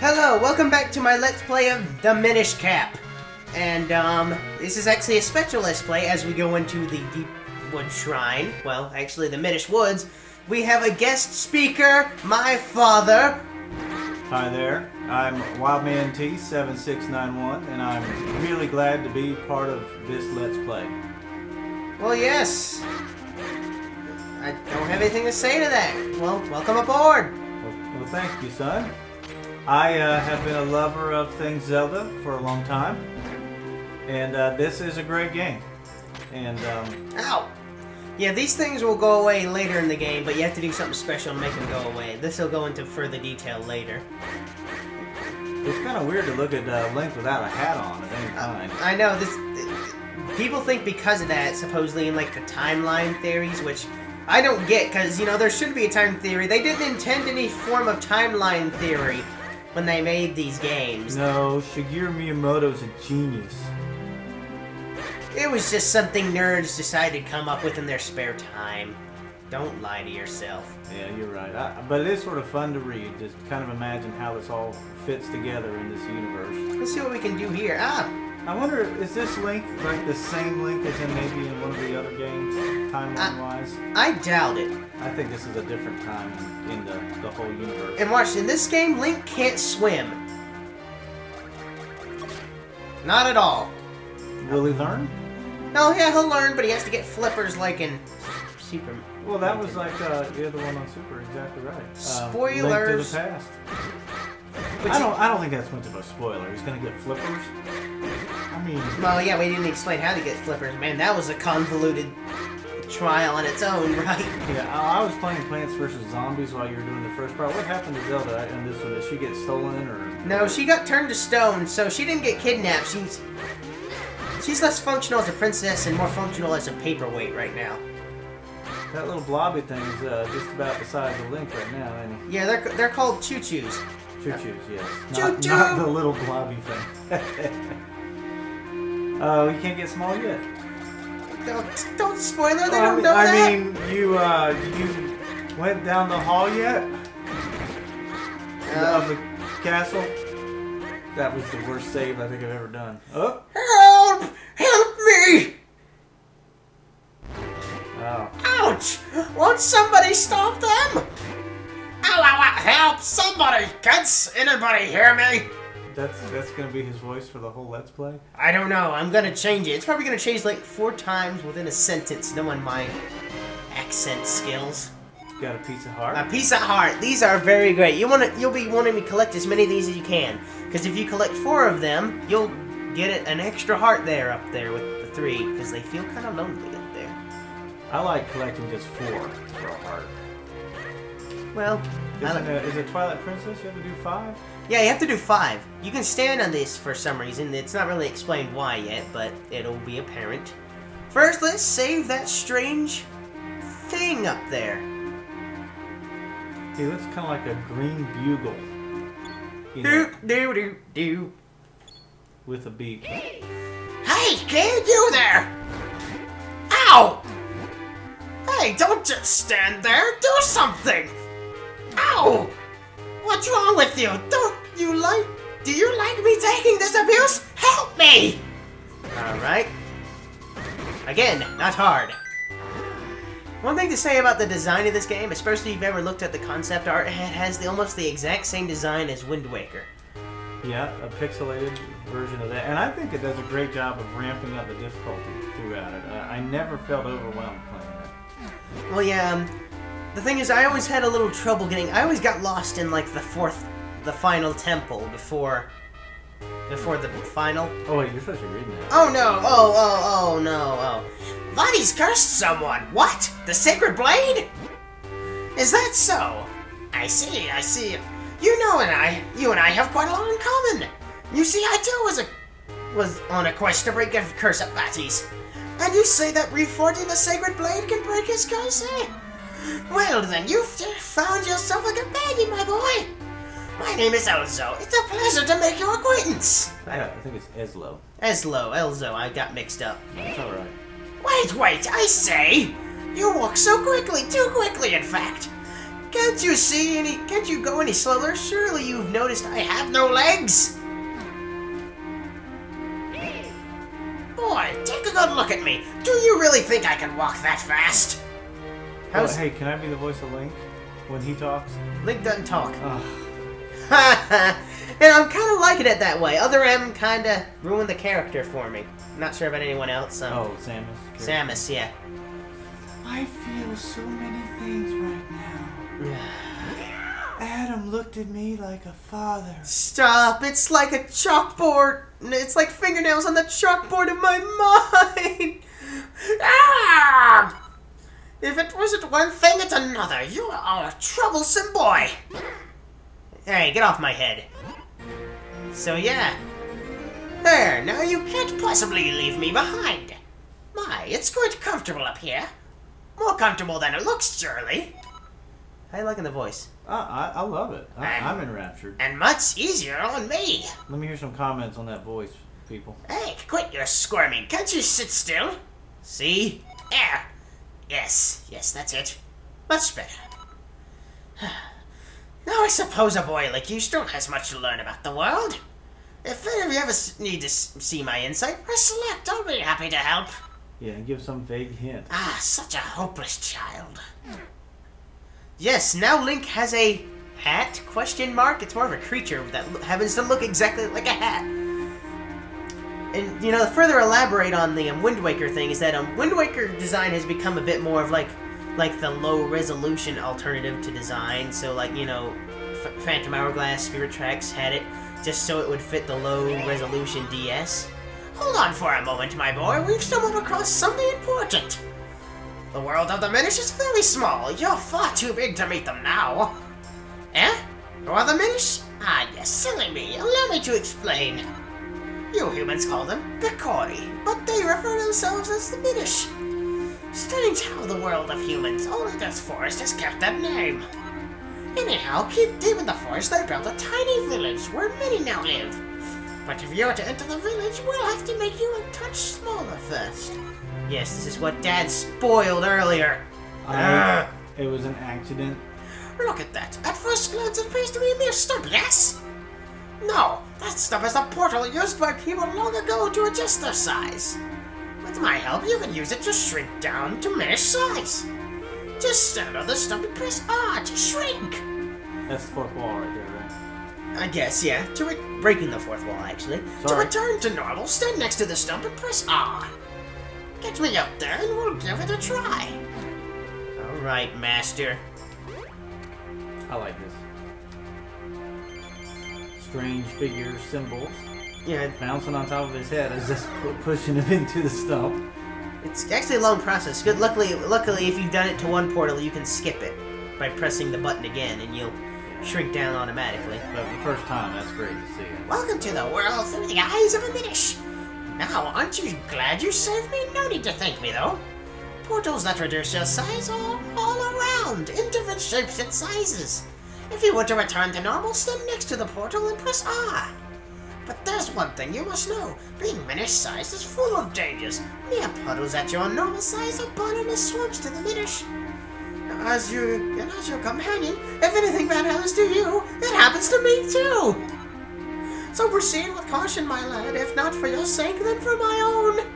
Hello, welcome back to my Let's Play of the Minish Cap. And, this is actually a special Let's Play as we go into the Deep Wood Shrine. Well, actually the Minish Woods. We have a guest speaker, my father. Hi there, I'm Wildmant7691, and I'm really glad to be part of this Let's Play. Well, yes. I don't have anything to say to that. Well, welcome aboard. Well, thank you, son. I have been a lover of things Zelda for a long time, and this is a great game. And Ow! Yeah, these things will go away later in the game, but you have to do something special to make them go away. This will go into further detail later. It's kind of weird to look at Link without a hat on at any time. I know, people think because of that, supposedly in like the timeline theories, which I don't get, because, you know, there should be a time theory. They didn't intend any form of timeline theory when they made these games. No, Shigeru Miyamoto's a genius. It was just something nerds decided to come up with in their spare time. Don't lie to yourself. Yeah, you're right. But it is sort of fun to read, just kind of imagine how this all fits together in this universe. Let's see what we can do here. Ah! I wonder, is this Link like the same Link as in maybe in one of the other games, timeline-wise? I doubt it. I think this is a different time in the whole universe. And watch, in this game, Link can't swim. Not at all. Will he learn? No, yeah, he'll learn, but he has to get flippers like in Super. Well, that was like the other one on Super, exactly right. Spoilers. Link to the past. I don't think that's much of a spoiler. He's gonna get flippers. I mean, well, yeah, we didn't explain how to get flippers. Man, that was a convoluted trial on its own, right? Yeah, I was playing Plants vs. Zombies while you were doing the first part. What happened to Zelda in this one? Did she get stolen or? No, she got turned to stone, so she didn't get kidnapped. She's less functional as a princess and more functional as a paperweight right now. That little blobby thing is just about the size of Link right now, ain't he? Yeah, they're called choo-choos. Choo-choos, yes. Choo-choo! Not the little blobby thing. Oh, you can't get small yet. Don't spoil her, they don't know that. I mean, you went down the hall yet? Of the castle? That was the worst save I think I've ever done. Oh! Help! Help me! Oh. Ouch! Won't somebody stop them? Ow, ow, ow! Help! Somebody! Kids! Anybody hear me? That's gonna be his voice for the whole Let's Play? I don't know. I'm gonna change it. It's probably gonna change like 4 times within a sentence, knowing my accent skills. Got a piece of heart? A piece of heart. These are very great. You'll be wanting to collect as many of these as you can, because if you collect 4 of them, you'll get an extra heart there up there with the 3, because they feel kind of lonely up there. I like collecting just 4 for a heart. Well, is it Twilight Princess? You have to do 5? Yeah, you have to do 5. You can stand on this for some reason. It's not really explained why yet, but it'll be apparent. First, let's save that strange thing up there. He looks kind of like a green bugle. Do. With a beak. Hey, kid, you there! Ow! Hey, don't just stand there. Do something! Ow! What's wrong with you? Do you like me taking this abuse? Help me! Alright. Again, not hard. One thing to say about the design of this game, especially if you've ever looked at the concept art, it has almost the exact same design as Wind Waker. Yeah, a pixelated version of that. And I think it does a great job of ramping up the difficulty throughout it. I never felt overwhelmed playing it. Well, yeah, the thing is, I always had a little trouble I always got lost in, like, the final temple before the final. Oh, wait, you're supposed to be reading that. Oh, no. Oh, no. Vani's cursed someone. What? The Sacred Blade? Is that so? I see. You and I have quite a lot in common. You see, I too was on a quest to break a curse at Vati's. And you say that reforging the Sacred Blade can break his curse, eh? Well then, you've found yourself a companion, my boy! My name is Elzo. It's a pleasure to make your acquaintance! I think it's Eslo. Elzo, I got mixed up. That's alright. Wait, I say! You walk so quickly, too quickly, in fact! Can't you see any? Can't you go any slower? Surely you've noticed I have no legs. Boy, take a good look at me. Do you really think I can walk that fast? Oh, hey, can I be the voice of Link when he talks? Link doesn't talk. Oh. And I'm kind of liking it that way. Other M kind of ruined the character for me. Not sure about anyone else. Oh, Samus. Samus, yeah. I feel so many things right now. Adam looked at me like a father. Stop! It's like a chalkboard. It's like fingernails on the chalkboard of my mind. Ah! If it wasn't one thing, it's another. You are a troublesome boy. Hey, get off my head. So yeah. There, now you can't possibly leave me behind. My, it's quite comfortable up here. More comfortable than it looks, surely. How you liking the voice? I love it. I'm enraptured. And much easier on me. Let me hear some comments on that voice, people. Hey, quit your squirming. Can't you sit still? See? There. Yes, that's it. Much better. Now I suppose a boy like you still has much to learn about the world. If any of you ever need to see my insight, press select. I'll be happy to help. Yeah, and give some vague hint. Ah, such a hopeless child. Yes, now Link has a hat, question mark. It's more of a creature that happens to look exactly like a hat. And, you know, to further elaborate on the Wind Waker thing is that Wind Waker design has become a bit more of like the low-resolution alternative to design. So, like, you know, Phantom Hourglass, Spirit Tracks had it just so it would fit the low-resolution DS. Hold on for a moment, my boy. We've stumbled across something important. The world of the Minish is very small. You're far too big to meet them now. Eh? Who are the Minish? Ah, yes, silly me. Allow me to explain. You humans call them Bikori, but they refer to themselves as the Minish. Strange how the world of humans, only this forest, has kept that name. Anyhow, keep deep in the forest, they built a tiny village where many now live. But if you're to enter the village, we'll have to make you a touch smaller first. Yes, this is what Dad spoiled earlier. It was an accident. Look at that. At first glance, it appears to be a mere stump, yes? No, that stump is a portal used by people long ago to adjust their size. With my help, you can use it to shrink down to Minish size. Just stand on the stump and press R to shrink. That's the fourth wall right there, right? I guess, yeah. Breaking the fourth wall, actually. Sorry. To return to normal, stand next to the stump and press R. Get me up there and we'll give it a try. Alright, Master. I like this. Strange figure symbols. Yeah. Bouncing on top of his head is just pushing him into the stump. It's actually a long process. Good. Luckily, if you've done it to one portal, you can skip it by pressing the button again, and you'll shrink down automatically. But the first time, that's great to see. Welcome to the world through the eyes of a Minish. Now, aren't you glad you saved me? No need to thank me, though. Portals that reduce your size are all around, in different shapes and sizes. If you were to return to normal, stand next to the portal and press R. But there's one thing you must know. Being Minish size is full of dangers. Mere puddles at your normal size are bottomless swamps to the Minish. As your companion, if anything bad happens to you, it happens to me too. So proceed with caution, my lad. If not for your sake, then for my own.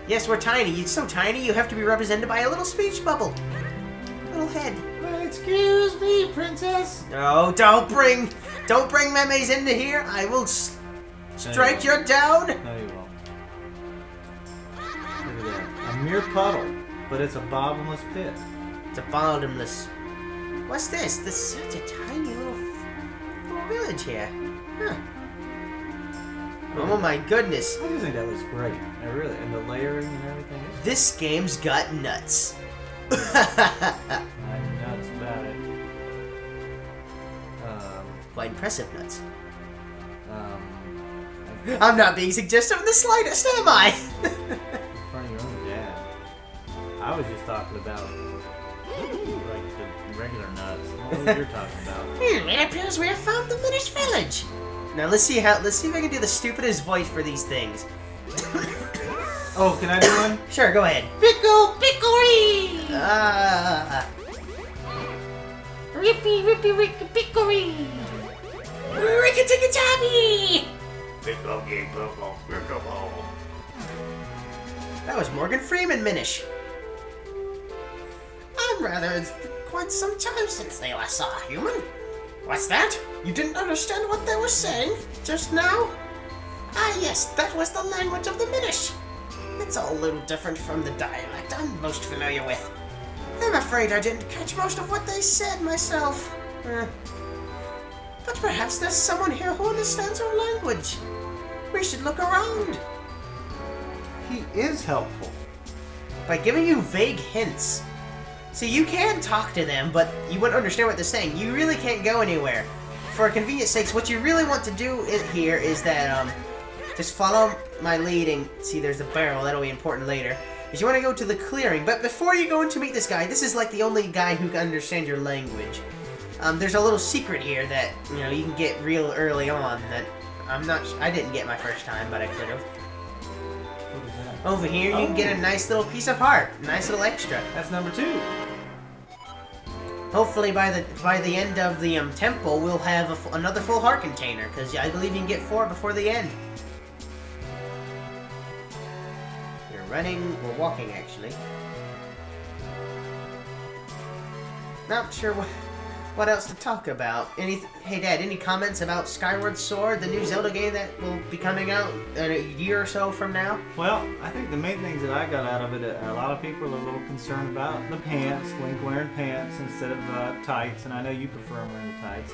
Yes, we're tiny. It's so tiny you have to be represented by a little speech bubble. Little head. Excuse me, princess. No, don't bring memes into here. I will strike you down. No, you won't. Look at that. A mere puddle, but it's a bottomless pit. It's a bottomless. What's this? This is such a tiny little village here. Huh. Oh my goodness. I just think that looks great. Really, and the layering and everything. This game's got nuts. I'm nuts about it. Quite impressive nuts. I'm not being suggestive in the slightest, am I? In front of your own dad. I was just talking about like the regular nuts. What was you talking about? It appears we have found the Minish village. Now let's see if I can do the stupidest voice for these things. Oh, can I do one? Sure, go ahead. Pickle, Pickory! Rippy, rippy, ricky, pickory! Ricky-ticky-tappy! That was Morgan Freeman Minish. I'm rather... It's quite some time since they last saw a human. What's that? You didn't understand what they were saying just now? Ah yes, that was the language of the Minish. It's a little different from the dialect I'm most familiar with. I'm afraid I didn't catch most of what they said myself. But perhaps there's someone here who understands our language. We should look around. He is helpful. By giving you vague hints. See, you can talk to them, but you wouldn't understand what they're saying. You really can't go anywhere. For convenience sakes, what you really want to do here is that, just follow my lead and see there's a barrel. That'll be important later. Is you want to go to the clearing, but before you go in to meet this guy, this is like the only guy who can understand your language. There's a little secret here that, you know, you can get real early on that I didn't get my first time, but I could have. What is that? Over here, you can get a nice little piece of heart. Nice little extra. That's number 2. Hopefully by the end of the temple, we'll have another full heart container, because I believe you can get 4 before the end. You're running, or walking actually. Not sure what else to talk about. Hey Dad, any comments about Skyward Sword, the new Zelda game that will be coming out in a year or so from now? Well, I think the main things that I got out of it, a lot of people are a little concerned about the pants, Link wearing pants instead of tights, and I know you prefer him wearing the tights.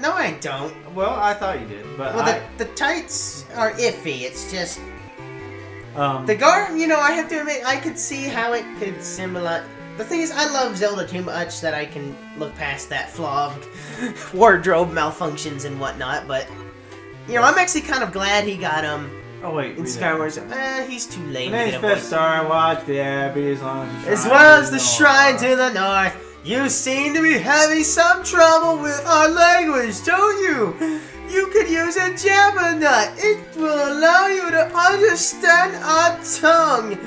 No, I don't. Well, I thought you did, but well, the tights are iffy. It's just the garb. You know, I have to admit, I could see how it could symbolize. The thing is, I love Zelda too much that I can look past that flaw of wardrobe malfunctions and whatnot, but, you know, I'm actually kind of glad he got, oh, wait, in Skyward Sword. He's too lame to get get a voice. voice. Star, watch the Abbey as long as the shrine to the north. You seem to be having some trouble with our language, don't you? You could use a jabber nut. It will allow you to understand our tongue.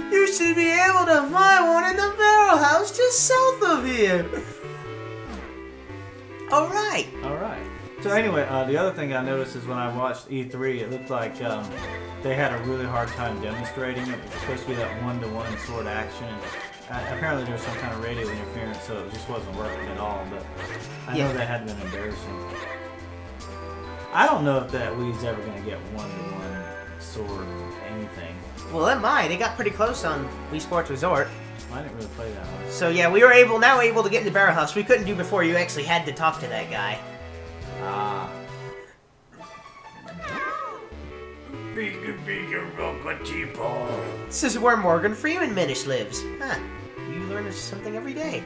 You should be able to find one in the barrel house just south of here. Alright. Alright. So anyway, the other thing I noticed is when I watched E3, it looked like they had a really hard time demonstrating it. It was supposed to be that one-to-one sword action. And apparently there was some kind of radio interference, so it just wasn't working at all. But I know that had been embarrassing. I don't know if that Wii's ever going to get one-to-one sword anything. Well, it might. It got pretty close on Wii Sports Resort. I didn't really play that one. So yeah, we were now able to get in the barrel house. We couldn't do before. You actually had to talk to that guy. Ah. This is where Morgan Freeman Minish lives. Huh. You learn something every day.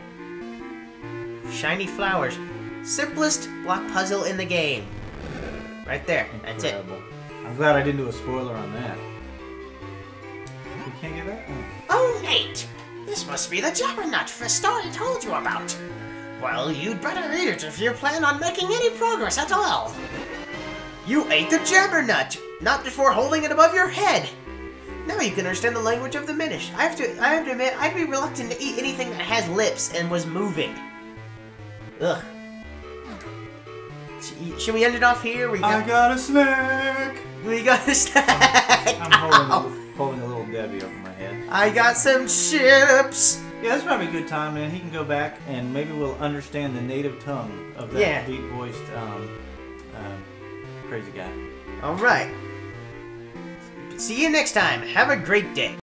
Shiny flowers. Simplest block puzzle in the game. Right there. That's it. I'm glad I didn't do a spoiler on that. You can't get that? Oh, Nate! This must be the Jabbernut story I told you about. Well, you'd better eat it if you plan on making any progress at all. You ate the Jabbernut, not before holding it above your head. Now you can understand the language of the Minish. I have to admit, I'd be reluctant to eat anything that has lips and was moving. Ugh. Should we end it off here? I got a snack! We got a snack! I'm holding a little Debbie over my head. I got some chips! Yeah, this might be a good time, man. He can go back and maybe we'll understand the native tongue of that deep-voiced crazy guy. Alright. See you next time. Have a great day.